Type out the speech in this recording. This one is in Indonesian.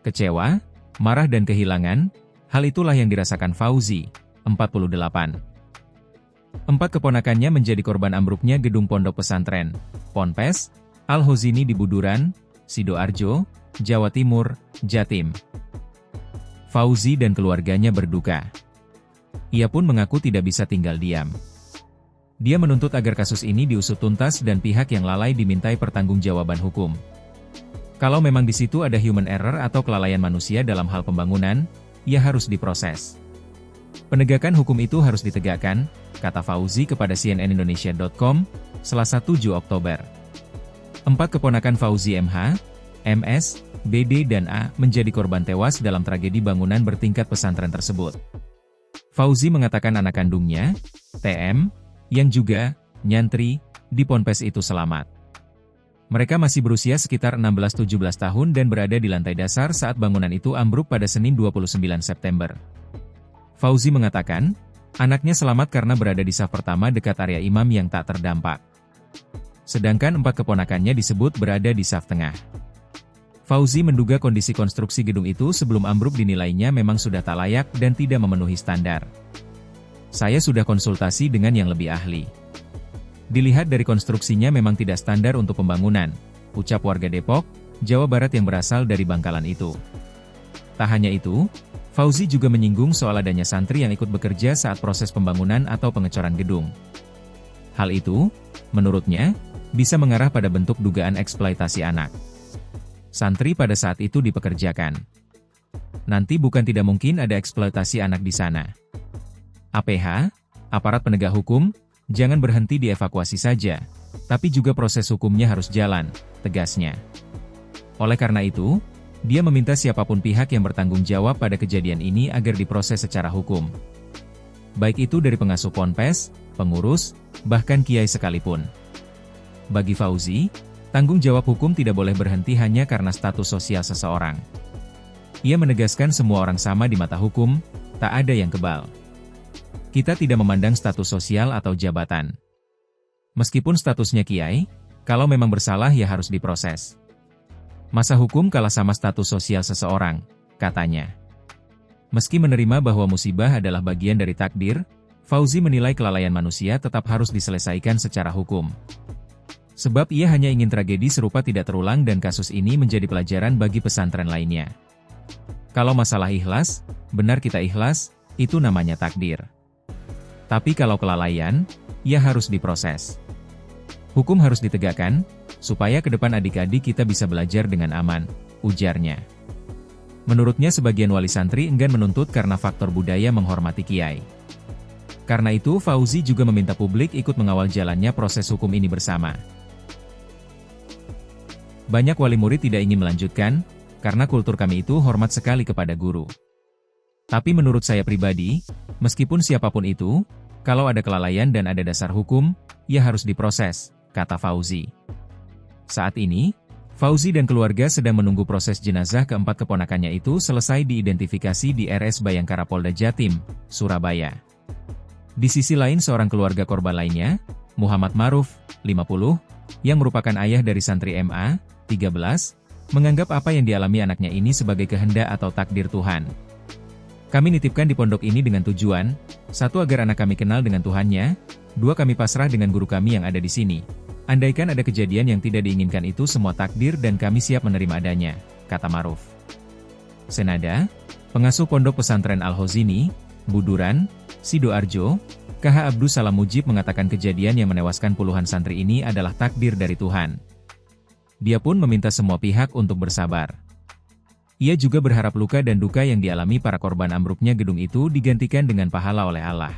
Kecewa, marah dan kehilangan, hal itulah yang dirasakan Fauzi, 48. Empat keponakannya menjadi korban ambruknya gedung pondok pesantren, Ponpes, Al-Hozini di Buduran, Sidoarjo, Jawa Timur, Jatim. Fauzi dan keluarganya berduka. Ia pun mengaku tidak bisa tinggal diam. Dia menuntut agar kasus ini diusut tuntas dan pihak yang lalai dimintai pertanggungjawaban hukum. Kalau memang di situ ada human error atau kelalaian manusia dalam hal pembangunan, ia harus diproses. Penegakan hukum itu harus ditegakkan, kata Fauzi kepada cnnindonesia.com, Selasa 7 Oktober. Empat keponakan Fauzi MH, MS, BD dan A menjadi korban tewas dalam tragedi bangunan bertingkat pesantren tersebut. Fauzi mengatakan anak kandungnya, TM, yang juga nyantri di Ponpes itu selamat. Mereka masih berusia sekitar 16-17 tahun dan berada di lantai dasar saat bangunan itu ambruk pada Senin 29 September. Fauzi mengatakan, anaknya selamat karena berada di saf pertama dekat area imam yang tak terdampak. Sedangkan empat keponakannya disebut berada di saf tengah. Fauzi menduga kondisi konstruksi gedung itu sebelum ambruk dinilainya memang sudah tak layak dan tidak memenuhi standar. Saya sudah konsultasi dengan yang lebih ahli. Dilihat dari konstruksinya memang tidak standar untuk pembangunan, ucap warga Depok, Jawa Barat yang berasal dari Bangkalan itu. Tak hanya itu, Fauzi juga menyinggung soal adanya santri yang ikut bekerja saat proses pembangunan atau pengecoran gedung. Hal itu, menurutnya, bisa mengarah pada bentuk dugaan eksploitasi anak. Santri pada saat itu dipekerjakan. Nanti bukan tidak mungkin ada eksploitasi anak di sana. APH, aparat penegak hukum, jangan berhenti dievakuasi saja, tapi juga proses hukumnya harus jalan, tegasnya. Oleh karena itu, dia meminta siapapun pihak yang bertanggung jawab pada kejadian ini agar diproses secara hukum. Baik itu dari pengasuh Ponpes, pengurus, bahkan kiai sekalipun. Bagi Fauzi, tanggung jawab hukum tidak boleh berhenti hanya karena status sosial seseorang. Ia menegaskan semua orang sama di mata hukum, tak ada yang kebal. Kita tidak memandang status sosial atau jabatan. Meskipun statusnya kiai, kalau memang bersalah ya harus diproses. Masa hukum kalah sama status sosial seseorang, katanya. Meski menerima bahwa musibah adalah bagian dari takdir, Fauzi menilai kelalaian manusia tetap harus diselesaikan secara hukum. Sebab ia hanya ingin tragedi serupa tidak terulang dan kasus ini menjadi pelajaran bagi pesantren lainnya. Kalau masalah ikhlas, benar kita ikhlas, itu namanya takdir. Tapi kalau kelalaian, ia harus diproses. Hukum harus ditegakkan, supaya ke depan adik-adik kita bisa belajar dengan aman, ujarnya. Menurutnya sebagian wali santri enggan menuntut karena faktor budaya menghormati kiai. Karena itu Fauzi juga meminta publik ikut mengawal jalannya proses hukum ini bersama. Banyak wali murid tidak ingin melanjutkan, karena kultur kami itu hormat sekali kepada guru. Tapi menurut saya pribadi, meskipun siapapun itu, kalau ada kelalaian dan ada dasar hukum, ia harus diproses, kata Fauzi. Saat ini, Fauzi dan keluarga sedang menunggu proses jenazah keempat keponakannya itu selesai diidentifikasi di RS Bayangkara Polda Jatim, Surabaya. Di sisi lain seorang keluarga korban lainnya, Muhammad Maruf, 50, yang merupakan ayah dari santri MA, 13, menganggap apa yang dialami anaknya ini sebagai kehendak atau takdir Tuhan. Kami nitipkan di pondok ini dengan tujuan, satu agar anak kami kenal dengan Tuhannya, dua kami pasrah dengan guru kami yang ada di sini. Andaikan ada kejadian yang tidak diinginkan itu semua takdir dan kami siap menerima adanya, kata Maruf. Senada, pengasuh pondok pesantren Al-Hozini, Buduran, Sidoarjo, KH Abdus Salam Mujib mengatakan kejadian yang menewaskan puluhan santri ini adalah takdir dari Tuhan. Dia pun meminta semua pihak untuk bersabar. Ia juga berharap luka dan duka yang dialami para korban ambruknya gedung itu digantikan dengan pahala oleh Allah.